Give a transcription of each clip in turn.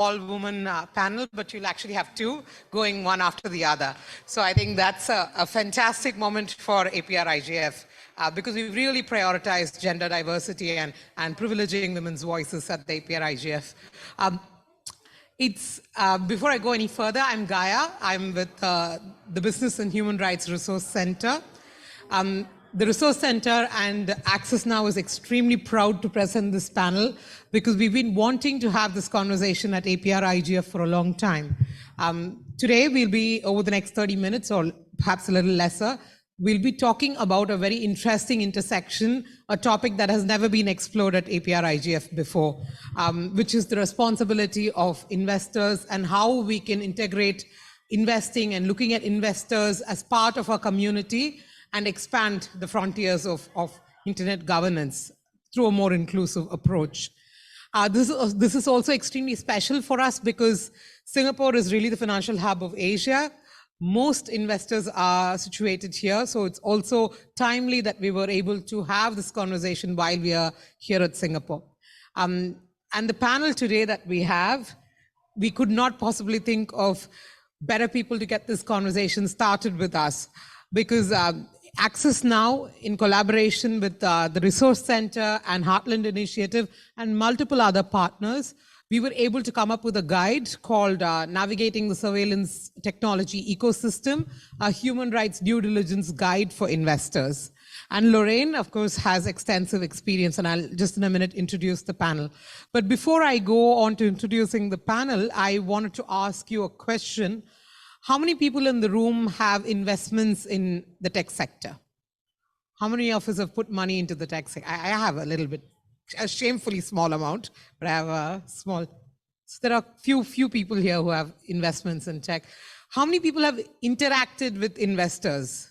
all-woman panel, but you'll actually have two going one after the other. So I think that's a fantastic moment for APrIGF because we really prioritize gender diversity and privileging women's voices at the APrIGF. Before I go any further, I'm Gaia. I'm with the Business and Human Rights Resource Center. The Resource Center and Access Now is extremely proud to present this panel because we've been wanting to have this conversation at APrIGF for a long time. Today, we'll be, over the next 30 minutes or perhaps a little lesser, we'll be talking about a very interesting intersection, a topic that has never been explored at APrIGF before, which is the responsibility of investors and how we can integrate investing and looking at investors as part of our community and expand the frontiers of internet governance through a more inclusive approach. This is also extremely special for us because Singapore is really the financial hub of Asia. Most investors are situated here, so it's also timely that we were able to have this conversation while we are here at Singapore. And the panel today that we have, we could not possibly think of better people to get this conversation started with us because Access Now, in collaboration with the Resource Center and Heartland Initiative and multiple other partners, we were able to come up with a guide called Navigating the Surveillance Technology Ecosystem, a human rights due diligence guide for investors. And Lorraine, of course, has extensive experience, and I'll just in a minute introduce the panel. But before I go on to introducing the panel, I wanted to ask you a question. How many people in the room have investments in the tech sector? How many of us have put money into the tech sector? I have a little bit, a shamefully small amount, but I have a small. So there are few people here who have investments in tech. How many people have interacted with investors?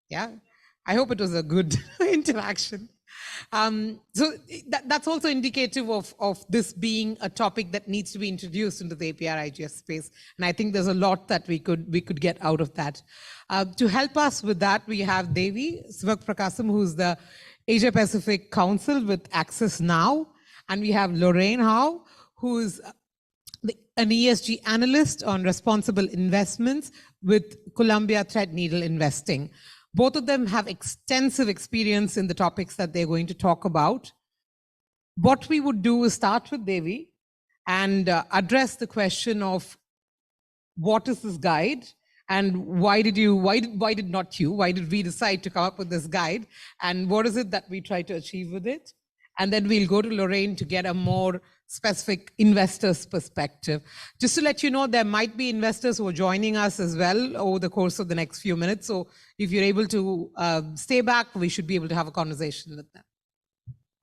Yeah, I hope it was a good interaction. So that's also indicative of this being a topic that needs to be introduced into the APrIGF space. And I think there's a lot that we could get out of that. To help us with that, we have Dhevy, Sivaprakasam, who's the Asia Pacific Counsel with Access Now. And we have Lorraine Howe, who's an ESG analyst on responsible investments with Columbia Threadneedle Investing. Both of them have extensive experience in the topics that they're going to talk about. What we would do is start with Dhevy and address the question of what is this guide and why did we decide to come up with this guide and what is it that we try to achieve with it? And then we'll go to Lorraine to get a more specific investor's perspective. Just to let you know, there might be investors who are joining us as well over the course of the next few minutes. So if you're able to stay back, we should be able to have a conversation with them.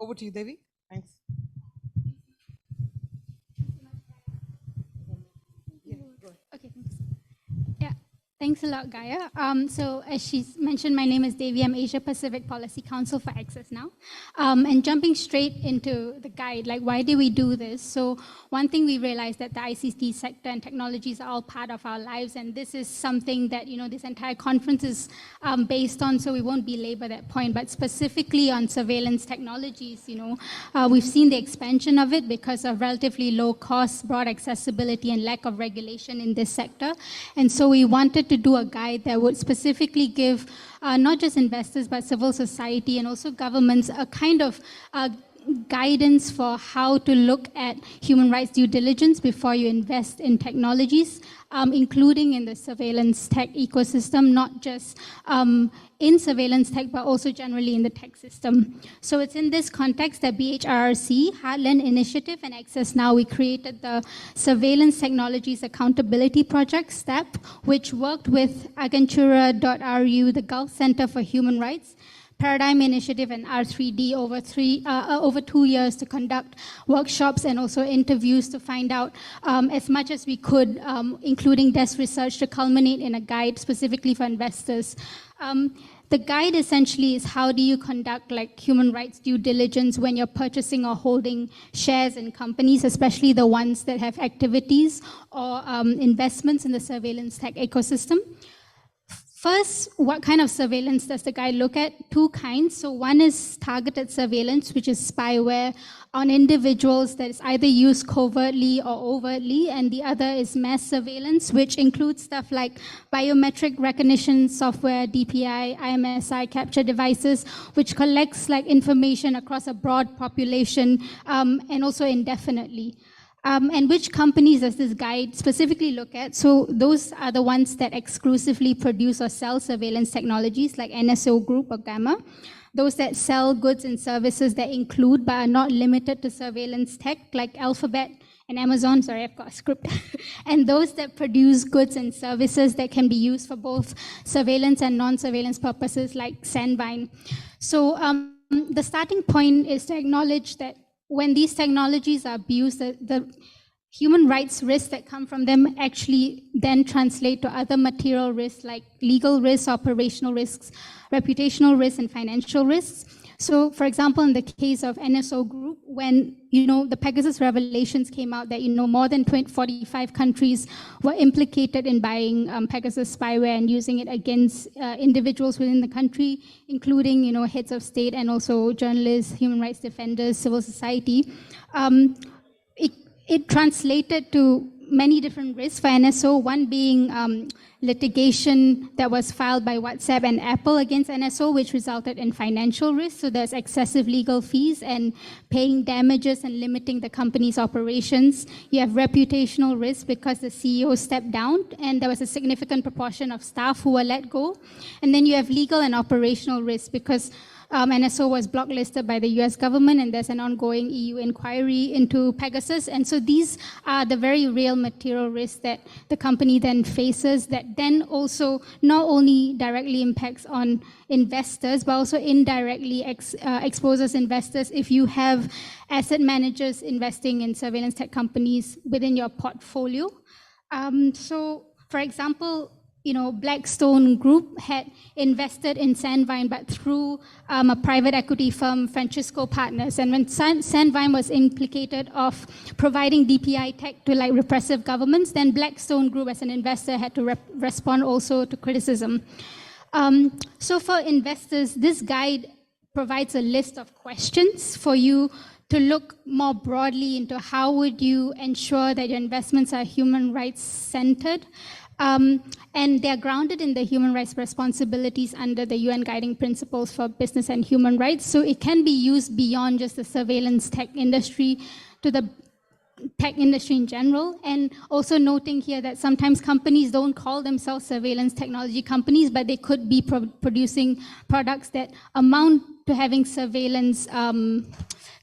Over to you, Dhevy. Thanks. Okay, thanks. Yeah, thanks a lot, Gaia. So as she mentioned, my name is Dhevy. I'm Asia Pacific Policy Counsel for Access Now. And jumping straight into the guide, like why did we do this? So one thing we realized that the ICT sector and technologies are all part of our lives, and this is something that this entire conference is based on. So we won't belabor that point, but specifically on surveillance technologies, we've seen the expansion of it because of relatively low costs, broad accessibility, and lack of regulation in this sector. And so we wanted to do a guide that would specifically give not just investors but civil society and also governments a kind of guidance for how to look at human rights due diligence before you invest in technologies, including in the surveillance tech ecosystem, not just in surveillance tech, but also generally in the tech system. So it's in this context that BHRRC, Heartland Initiative, and Access Now, we created the Surveillance Technologies Accountability Project, STEP, which worked with Agentura.ru, the Gulf Center for Human Rights, Paradigm Initiative, and R3D over 2 years to conduct workshops and also interviews to find out as much as we could, including desk research, to culminate in a guide specifically for investors. The guide essentially is how do you conduct human rights due diligence when you're purchasing or holding shares in companies, especially the ones that have activities or investments in the surveillance tech ecosystem. First, what kind of surveillance does the guide look at? Two kinds. So one is targeted surveillance, which is spyware on individuals that is either used covertly or overtly, and the other is mass surveillance, which includes stuff like biometric recognition software, DPI, IMSI capture devices, which collects like information across a broad population and also indefinitely. And which companies does this guide specifically look at? So those are the ones that exclusively produce or sell surveillance technologies like NSO Group or Gamma. Those that sell goods and services that include but are not limited to surveillance tech like Alphabet and Amazon, sorry, I've got a script. And those that produce goods and services that can be used for both surveillance and non-surveillance purposes like Sandvine. So the starting point is to acknowledge that when these technologies are abused, the human rights risks that come from them actually then translate to other material risks like legal risks, operational risks, reputational risks, and financial risks. So, for example, in the case of NSO Group, when the Pegasus revelations came out that more than 45 countries were implicated in buying Pegasus spyware and using it against individuals within the country, including heads of state and also journalists, human rights defenders, civil society, it translated to many different risks for NSO, one being litigation that was filed by WhatsApp and Apple against NSO, which resulted in financial risk. So there's excessive legal fees and paying damages and limiting the company's operations. You have reputational risk because the CEO stepped down and there was a significant proportion of staff who were let go. And then you have legal and operational risk because NSO was blacklisted by the US government and there's an ongoing EU inquiry into Pegasus. And so these are the very real material risks that the company then faces that then also not only directly impacts on investors, but also indirectly exposes investors if you have asset managers investing in surveillance tech companies within your portfolio. So, for example, Blackstone Group had invested in Sandvine, but through a private equity firm, Francisco Partners. And when Sandvine was implicated of providing DPI tech to repressive governments, then Blackstone Group as an investor had to respond also to criticism. So for investors, this guide provides a list of questions for you to look more broadly into how would you ensure that your investments are human rights centered. And they're grounded in the human rights responsibilities under the UN Guiding Principles for Business and Human Rights. So it can be used beyond just the surveillance tech industry to the tech industry in general. And also noting here that sometimes companies don't call themselves surveillance technology companies, but they could be producing products that amount to having surveillance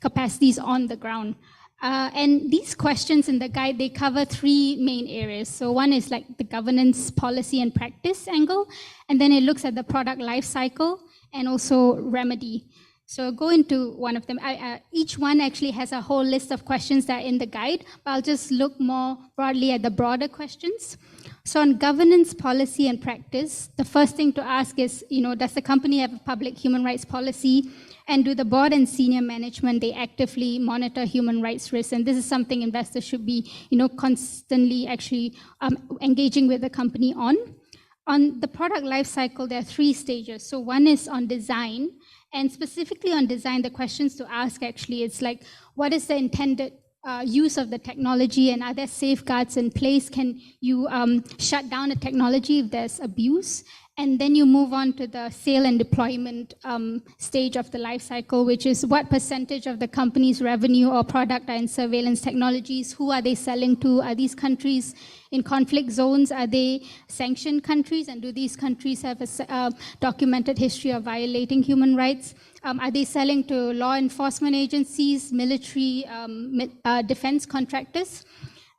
capacities on the ground. And these questions in the guide, they cover three main areas. So one is the governance, policy, and practice angle. And then it looks at the product life cycle and also remedy. So go into one of them. Each one actually has a whole list of questions that are in the guide, but I'll just look more broadly at the broader questions. So on governance, policy, and practice, the first thing to ask is, does the company have a public human rights policy? And do the board and senior management, they actively monitor human rights risks? And this is something investors should be, constantly actually engaging with the company on. On the product life cycle, there are three stages. So one is on design. And specifically on design, the questions to ask actually, it's what is the intended use of the technology and are there safeguards in place? Can you shut down a technology if there's abuse? And then you move on to the sale and deployment stage of the life cycle, which is what percentage of the company's revenue or product are in surveillance technologies? Who are they selling to? Are these countries in conflict zones? Are they sanctioned countries? And do these countries have a documented history of violating human rights? Are they selling to law enforcement agencies, military, defense contractors?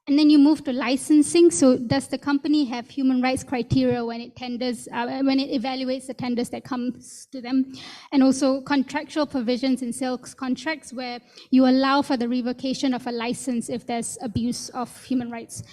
And then you move to licensing. So does the company have human rights criteria when it tenders, when it evaluates the tenders that comes to them? And also contractual provisions in sales contracts where you allow for the revocation of a license if there's abuse of human rights.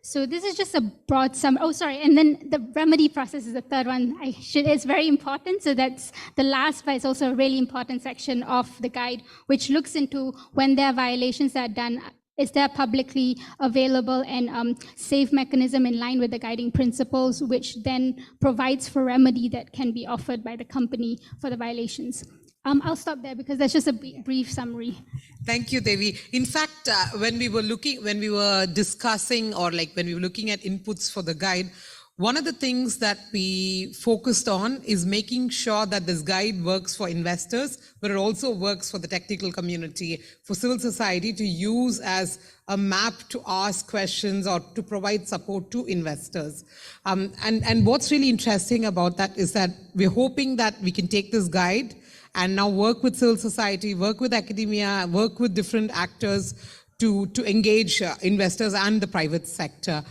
So this is just a broad summary. Oh, sorry. And then the remedy process is the third one. It's very important. So that's the last, but it's also a really important section of the guide, which looks into when there are violations that are done, Is there a publicly available and safe mechanism in line with the guiding principles, which then provides for remedy that can be offered by the company for the violations? I'll stop there because that's just a brief summary. Thank you, Dhevy. In fact, when we were discussing, or like when we were looking at inputs for the guide, one of the things that we focused on is making sure that this guide works for investors, but it also works for the technical community, for civil society to use as a map to ask questions or to provide support to investors. And what's really interesting about that is that we're hoping that we can take this guide and now work with civil society, work with academia, work with different actors to engage investors and the private sector.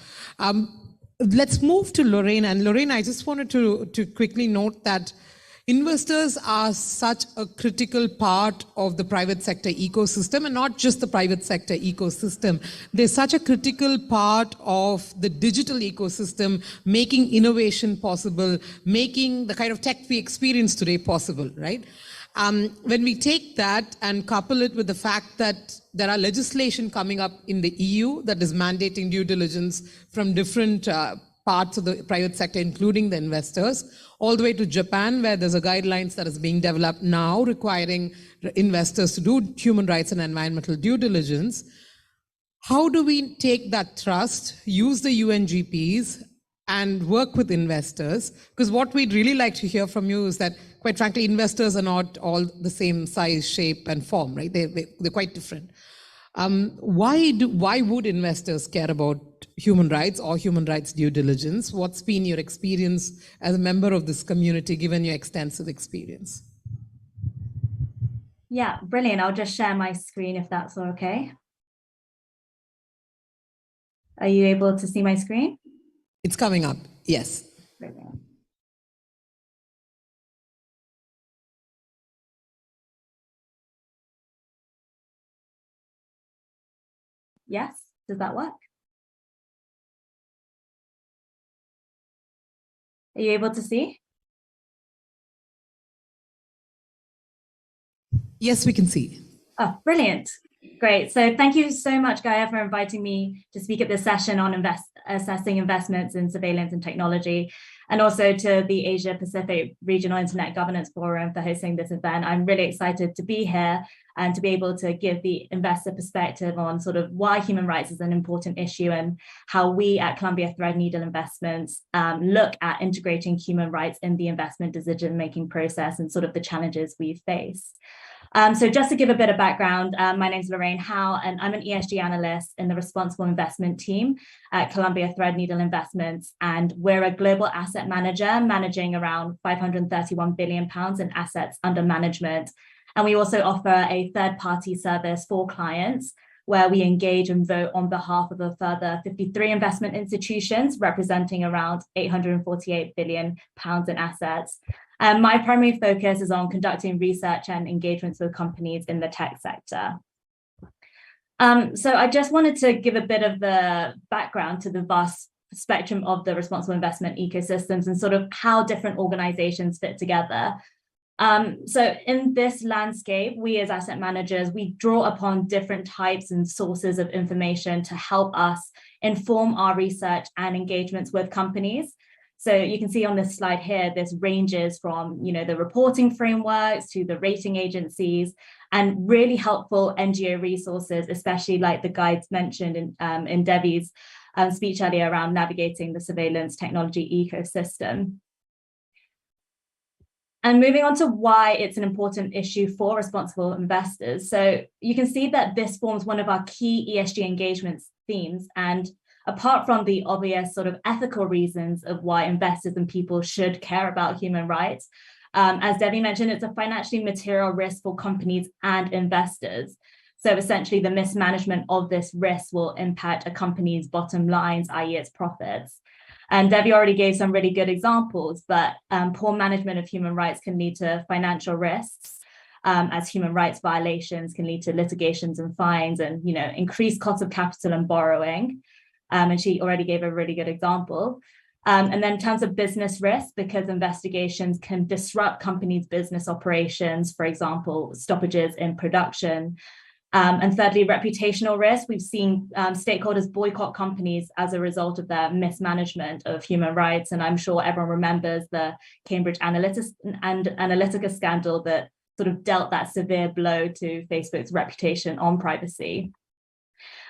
Let's move to Lorraine. And Lorraine, I just wanted to quickly note that investors are such a critical part of the private sector ecosystem, and not just the private sector ecosystem. They're such a critical part of the digital ecosystem, making innovation possible, making the kind of tech we experience today possible, right? When we take that and couple it with the fact that there are legislation coming up in the EU that is mandating due diligence from different parts of the private sector, including the investors, all the way to Japan, where there's a guidelines that is being developed now requiring investors to do human rights and environmental due diligence. How do we take that trust, use the UNGPs, and work with investors? Because what we'd really like to hear from you is that, quite frankly, investors are not all the same size, shape, and form, right? They're quite different. Why would investors care about human rights or human rights due diligence? What's been your experience as a member of this community, given your extensive experience? Yeah, brilliant. I'll just share my screen if that's okay. Are you able to see my screen? It's coming up, yes. Brilliant. Yes, does that work? Are you able to see? Yes, we can see. Oh, brilliant. Great. So thank you so much, Gaia, for inviting me to speak at this session on assessing investments in surveillance and technology, and also to the Asia Pacific Regional Internet Governance Forum for hosting this event. I'm really excited to be here and to be able to give the investor perspective on sort of why human rights is an important issue and how we at Columbia Threadneedle Investments look at integrating human rights in the investment decision-making process and sort of the challenges we face. So just to give a bit of background, my name is Lorraine Howe, and I'm an ESG analyst in the responsible investment team at Columbia Threadneedle Investments. And we're a global asset manager managing around £531 billion in assets under management. And we also offer a third-party service for clients where we engage and vote on behalf of a further 53 investment institutions representing around £848 billion in assets. My primary focus is on conducting research and engagements with companies in the tech sector. So I just wanted to give a bit of the background to the vast spectrum of the responsible investment ecosystems and sort of how different organizations fit together. So in this landscape, we as asset managers, we draw upon different types and sources of information to help us inform our research and engagements with companies. So you can see on this slide here, this ranges from, the reporting frameworks to the rating agencies and really helpful NGO resources, especially like the guides mentioned in Dhevy's speech earlier around navigating the surveillance technology ecosystem. And moving on to why it's an important issue for responsible investors. So you can see that this forms one of our key ESG engagement themes. And apart from the obvious sort of ethical reasons of why investors and people should care about human rights, as Dhevy mentioned, it's a financially material risk for companies and investors. So essentially the mismanagement of this risk will impact a company's bottom lines, i.e. its profits. And Dhevy already gave some really good examples, but poor management of human rights can lead to financial risks, as human rights violations can lead to litigations and fines and, increased costs of capital and borrowing. And she already gave a really good example. And then in terms of business risk, because investigations can disrupt companies' business operations, for example, stoppages in production, And thirdly, reputational risk. We've seen stakeholders boycott companies as a result of their mismanagement of human rights. And I'm sure everyone remembers the Cambridge Analytica scandal that sort of dealt that severe blow to Facebook's reputation on privacy.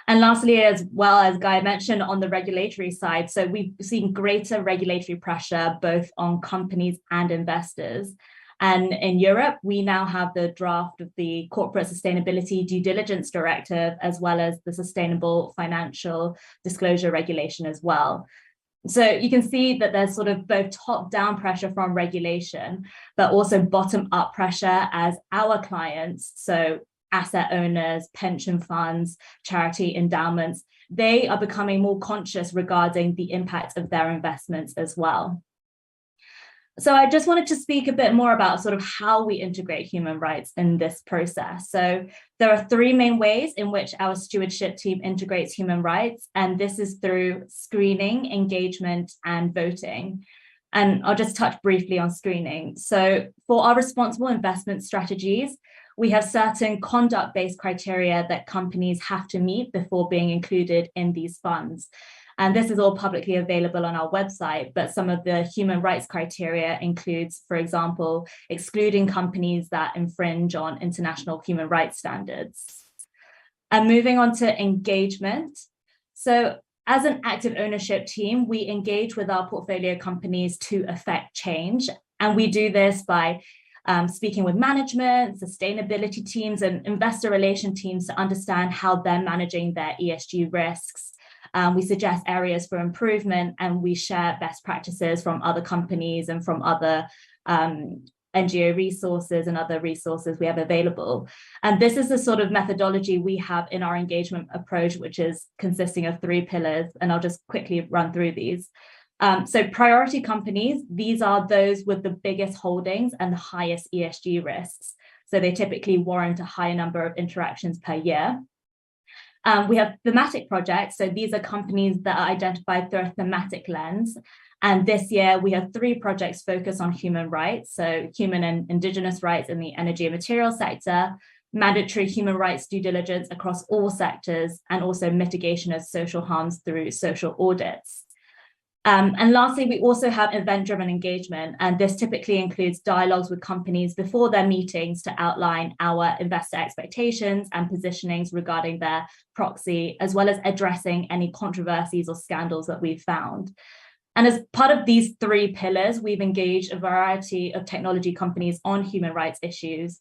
And lastly, as well, as Guy mentioned, on the regulatory side, so we've seen greater regulatory pressure both on companies and investors. And in Europe, we now have the draft of the Corporate Sustainability Due Diligence Directive, as well as the Sustainable Financial Disclosure Regulation as well. So you can see that there's sort of both top-down pressure from regulation, but also bottom-up pressure as our clients, so asset owners, pension funds, charity endowments, they are becoming more conscious regarding the impact of their investments as well. So I just wanted to speak a bit more about sort of how we integrate human rights in this process. So there are three main ways in which our stewardship team integrates human rights, and this is through screening, engagement, and voting. And I'll just touch briefly on screening. So for our responsible investment strategies, we have certain conduct-based criteria that companies have to meet before being included in these funds. And this is all publicly available on our website, but some of the human rights criteria includes, for example, excluding companies that infringe on international human rights standards. And moving on to engagement. So as an active ownership team, we engage with our portfolio companies to affect change. And we do this by speaking with management, sustainability teams, and investor relation teams to understand how they're managing their ESG risks. We suggest areas for improvement, and we share best practices from other companies and from other NGO resources and other resources we have available. And this is the sort of methodology we have in our engagement approach, which is consisting of 3 pillars. And I'll just quickly run through these. So priority companies, these are those with the biggest holdings and the highest ESG risks. So they typically warrant a higher number of interactions per year. We have thematic projects. So these are companies that are identified through a thematic lens. And this year we have 3 projects focused on human rights. So human and indigenous rights in the energy and material sector, mandatory human rights due diligence across all sectors, and also mitigation of social harms through social audits. And lastly, we also have event-driven engagement, and this typically includes dialogues with companies before their meetings to outline our investor expectations and positionings regarding their proxy, as well as addressing any controversies or scandals that we've found. And as part of these 3 pillars, we've engaged a variety of technology companies on human rights issues,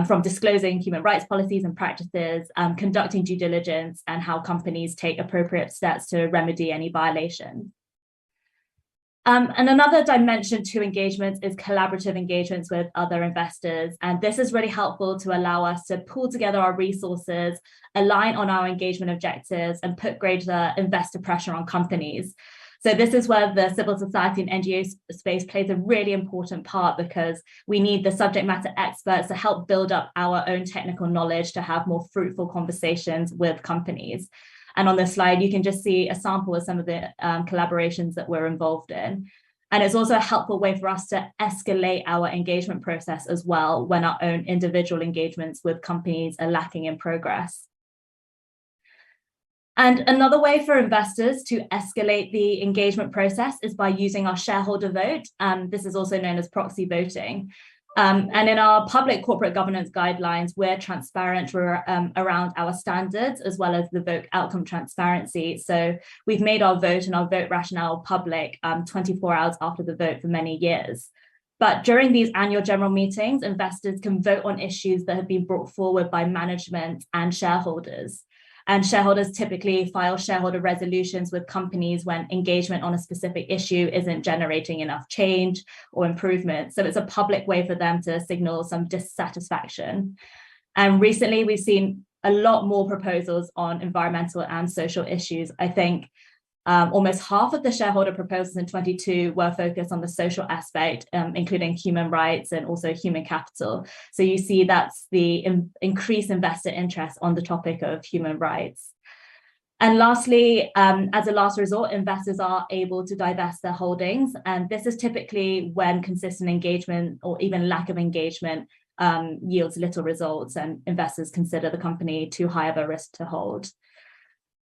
from disclosing human rights policies and practices, conducting due diligence, and how companies take appropriate steps to remedy any violations. And another dimension to engagements is collaborative engagements with other investors. And this is really helpful to allow us to pull together our resources, align on our engagement objectives, and put greater investor pressure on companies. So this is where the civil society and NGO space plays a really important part, because we need the subject matter experts to help build up our own technical knowledge to have more fruitful conversations with companies. And on this slide, you can just see a sample of some of the collaborations that we're involved in. And it's also a helpful way for us to escalate our engagement process as well when our own individual engagements with companies are lacking in progress. And another way for investors to escalate the engagement process is by using our shareholder vote. This is also known as proxy voting. And in our public corporate governance guidelines, we're transparent around our standards, as well as the vote outcome transparency. So we've made our vote and our vote rationale public 24 hours after the vote for many years. But during these annual general meetings, investors can vote on issues that have been brought forward by management and shareholders. And shareholders typically file shareholder resolutions with companies when engagement on a specific issue isn't generating enough change or improvement. So it's a public way for them to signal some dissatisfaction. And recently, we've seen a lot more proposals on environmental and social issues. I think almost half of the shareholder proposals in 22 were focused on the social aspect, including human rights and also human capital. So you see that's the increased investor interest on the topic of human rights. And lastly, as a last resort, investors are able to divest their holdings. And this is typically when consistent engagement or even lack of engagement yields little results and investors consider the company too high of a risk to hold.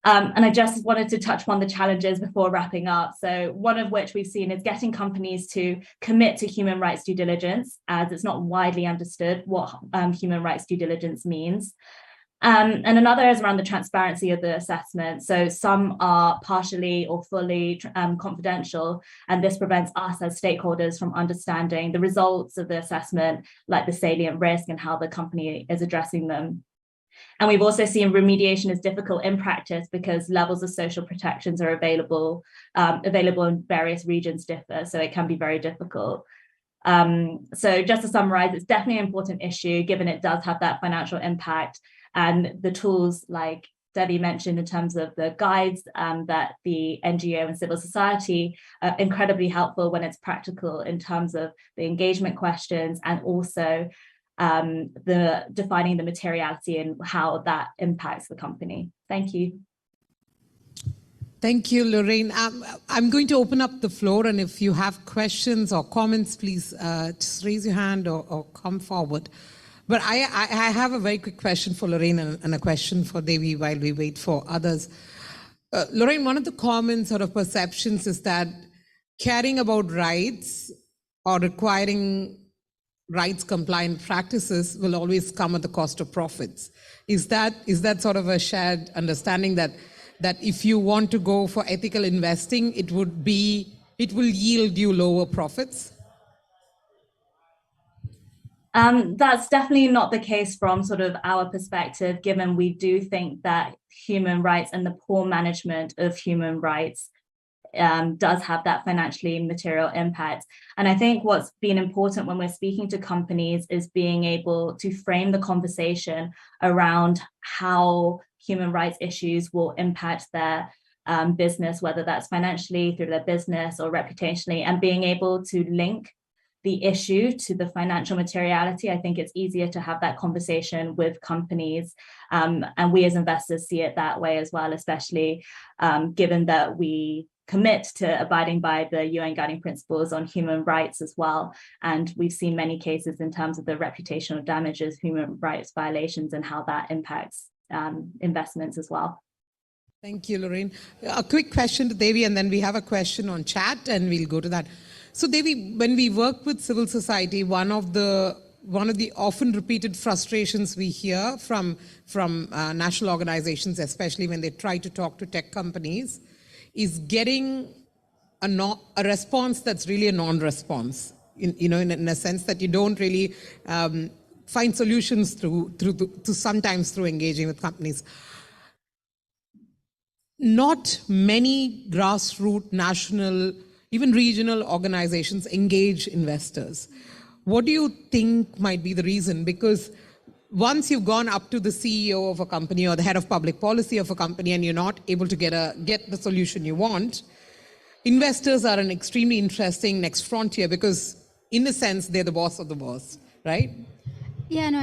And I just wanted to touch upon the challenges before wrapping up. So one of which we've seen is getting companies to commit to human rights due diligence, as it's not widely understood what human rights due diligence means. And another is around the transparency of the assessment. So some are partially or fully confidential, and this prevents us as stakeholders from understanding the results of the assessment, like the salient risk and how the company is addressing them. And we've also seen remediation is difficult in practice because levels of social protections are available in various regions differ, so it can be very difficult. So just to summarize, it's definitely an important issue given it does have that financial impact, and the tools like Dhevy mentioned in terms of the guides that the NGO and civil society are incredibly helpful when it's practical in terms of the engagement questions and also the defining the materiality and how that impacts the company. Thank you. Thank you, Lorraine. I'm going to open up the floor, and if you have questions or comments, please just raise your hand or come forward. But I have a very quick question for Lorraine and a question for Dhevy while we wait for others. Lorraine, one of the common sort of perceptions is that caring about rights or requiring rights compliant practices will always come at the cost of profits. Is that sort of a shared understanding that if you want to go for ethical investing, it will yield you lower profits? That's definitely not the case from sort of our perspective, given we do think that human rights and the poor management of human rights does have that financially material impact. And I think what's been important when we're speaking to companies is being able to frame the conversation around how human rights issues will impact their business, whether that's financially through their business or reputationally, and being able to link the issue to the financial materiality. I think it's easier to have that conversation with companies, and we as investors see it that way as well, especially given that we commit to abiding by the UN Guiding Principles on human rights as well. And we've seen many cases in terms of the reputational damages, human rights violations, and how that impacts investments as well. Thank you, Lorraine. A quick question to Dhevy, and then we have a question on chat, and we'll go to that. So Dhevy, when we work with civil society, one of the often repeated frustrations we hear from national organizations, especially when they try to talk to tech companies, is getting a response that's really a non-response. In a sense that you don't really find solutions sometimes through engaging with companies. Not many grassroots, national, even regional organizations engage investors. What do you think might be the reason? Because once you've gone up to the CEO of a company or the head of public policy of a company and you're not able to get the solution you want, investors are an extremely interesting next frontier because in a sense, they're the boss of the boss, right? Yeah, no,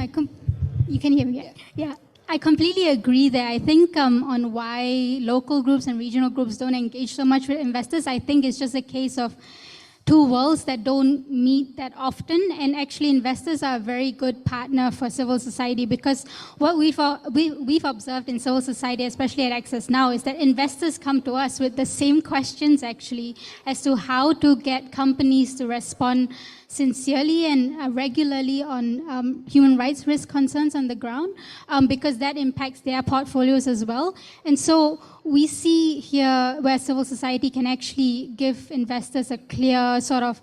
you can hear me. Yeah. I completely agree there. I think on why local groups and regional groups don't engage so much with investors, I think it's just a case of two worlds that don't meet that often. And actually investors are a very good partner for civil society, because what we've observed in civil society, especially at Access Now, is that investors come to us with the same questions actually as to how to get companies to respond sincerely and regularly on human rights risk concerns on the ground, because that impacts their portfolios as well. And so we see here where civil society can actually give investors a clear sort of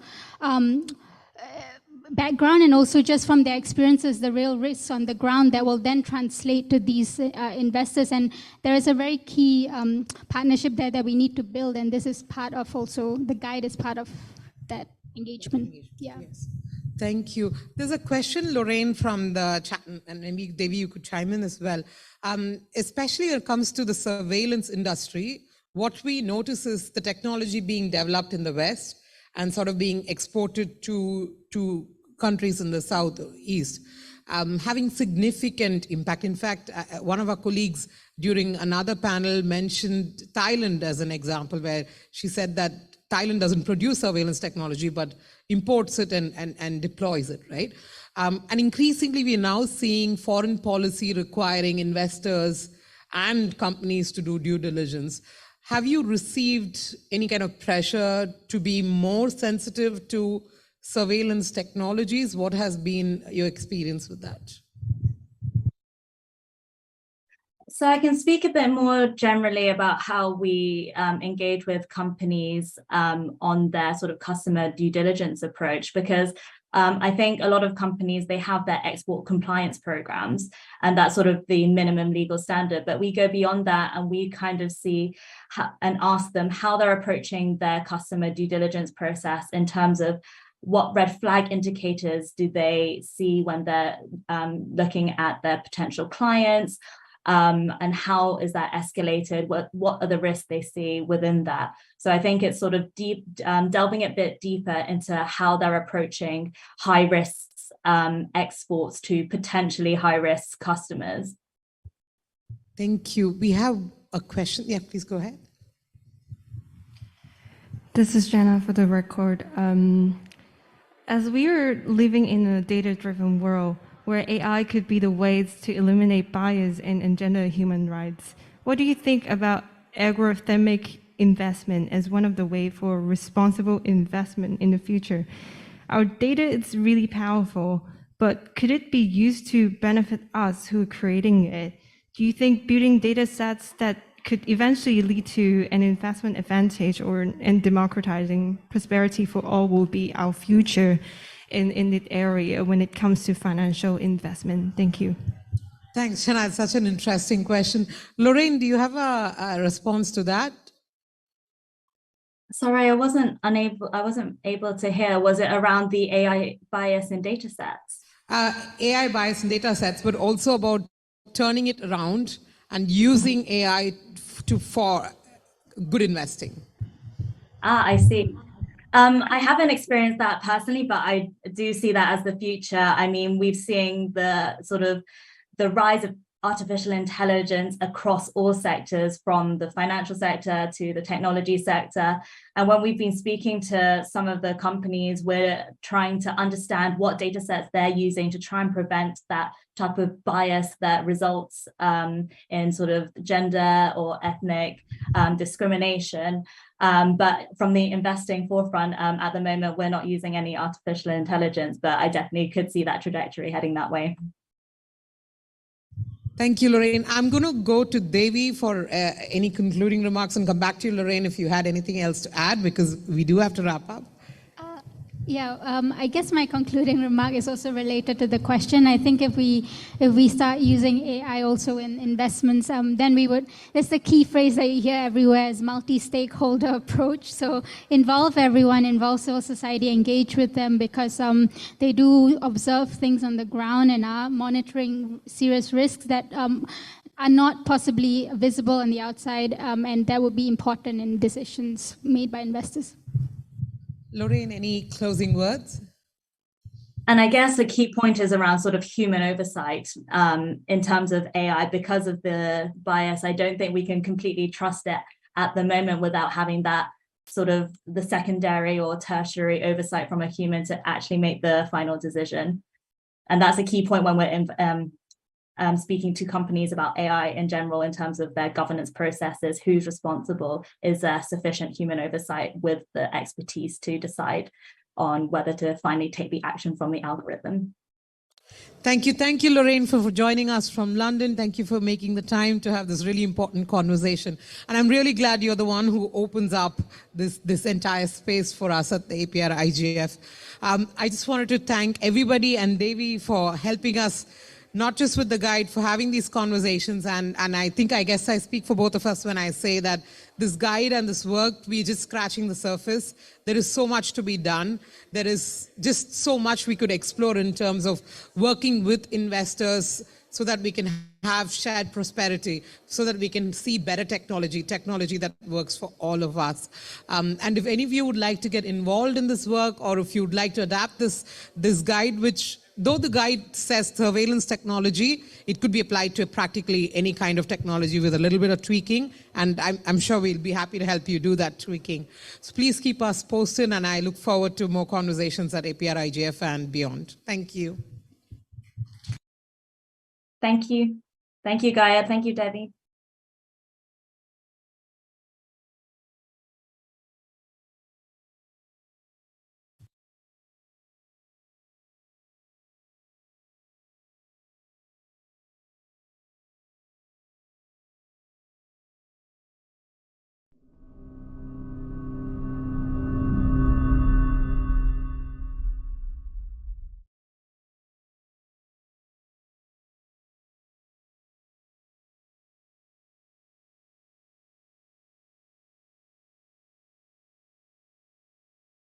background, and also just from their experiences, the real risks on the ground that will then translate to these investors. And there is a very key partnership there that we need to build, and this is part of also, the guide is part of that engagement. Yeah. Yes. Thank you. There's a question, Lorraine, from the chat, and maybe Dhevy, you could chime in as well. Especially when it comes to the surveillance industry, what we notice is the technology being developed in the West and sort of being exported to countries in the Southeast, having significant impact. In fact, one of our colleagues during another panel mentioned Thailand as an example, where she said that Thailand doesn't produce surveillance technology, but imports it and deploys it, right? And increasingly, we are now seeing foreign policy requiring investors and companies to do due diligence. Have you received any kind of pressure to be more sensitive to surveillance technologies? What has been your experience with that? So I can speak a bit more generally about how we engage with companies on their sort of customer due diligence approach, because I think a lot of companies, they have their export compliance programs, and that's sort of the minimum legal standard. But we go beyond that, and we kind of see and ask them how they're approaching their customer due diligence process in terms of what red flag indicators do they see when they're looking at their potential clients, and how is that escalated? What are the risks they see within that? So I think it's sort of delving a bit deeper into how they're approaching high risks exports to potentially high risk customers. Thank you. We have a question. Yeah, please go ahead. This is Jenna for the record. As we are living in a data-driven world, where AI could be the ways to eliminate bias and engender human rights, what do you think about algorithmic investment as one of the ways for responsible investment in the future? Our data is really powerful, but could it be used to benefit us who are creating it? Do you think building data sets that could eventually lead to an investment advantage and democratizing prosperity for all will be our future in the area when it comes to financial investment? Thank you. Thanks, Shana. It's such an interesting question. Lorraine, do you have a response to that? Sorry, I wasn't able to hear. Was it around the AI bias in data sets? AI bias in data sets, but also about turning it around and using AI for good investing. I see. I haven't experienced that personally, but I do see that as the future. I mean, we've seen the sort of the rise of artificial intelligence across all sectors, from the financial sector to the technology sector. And when we've been speaking to some of the companies, we're trying to understand what data sets they're using to try and prevent that type of bias that results in sort of gender or ethnic discrimination. But from the investing forefront, at the moment, we're not using any artificial intelligence, but I definitely could see that trajectory heading that way. Thank you, Lorraine. I'm going to go to Dhevy for any concluding remarks and come back to you, Lorraine, if you had anything else to add, because we do have to wrap up. I guess my concluding remark is also related to the question. I think if we start using AI also in investments, then we would, it's the key phrase that you hear everywhere, is multi-stakeholder approach. So involve everyone, involve civil society, engage with them, because they do observe things on the ground and are monitoring serious risks that are not possibly visible on the outside, and that would be important in decisions made by investors. Lorraine, any closing words? And I guess a key point is around sort of human oversight in terms of AI. Because of the bias, I don't think we can completely trust it at the moment without having that sort of the secondary or tertiary oversight from a human to actually make the final decision. And that's a key point when we're speaking to companies about AI in general, in terms of their governance processes, who's responsible, is there sufficient human oversight with the expertise to decide on whether to finally take the action from the algorithm. Thank you, Lorraine, for joining us from London. Thank you for making the time to have this really important conversation. And I'm really glad you're the one who opens up this entire space for us at the APrIGF. I just wanted to thank everybody and Dhevy for helping us, not just with the guide, for having these conversations. And I guess I speak for both of us when I say that this guide and this work, we're just scratching the surface. There is so much to be done. There is just so much we could explore in terms of working with investors so that we can have shared prosperity, so that we can see better technology that works for all of us. And if any of you would like to get involved in this work, or if you'd like to adapt this guide, which, though the guide says surveillance technology, it could be applied to practically any kind of technology with a little bit of tweaking. And I'm sure we'll be happy to help you do that tweaking. So please keep us posted, and I look forward to more conversations at APrIGF and beyond. Thank you. Thank you. Thank you, Gaia. Thank you, Dhevy.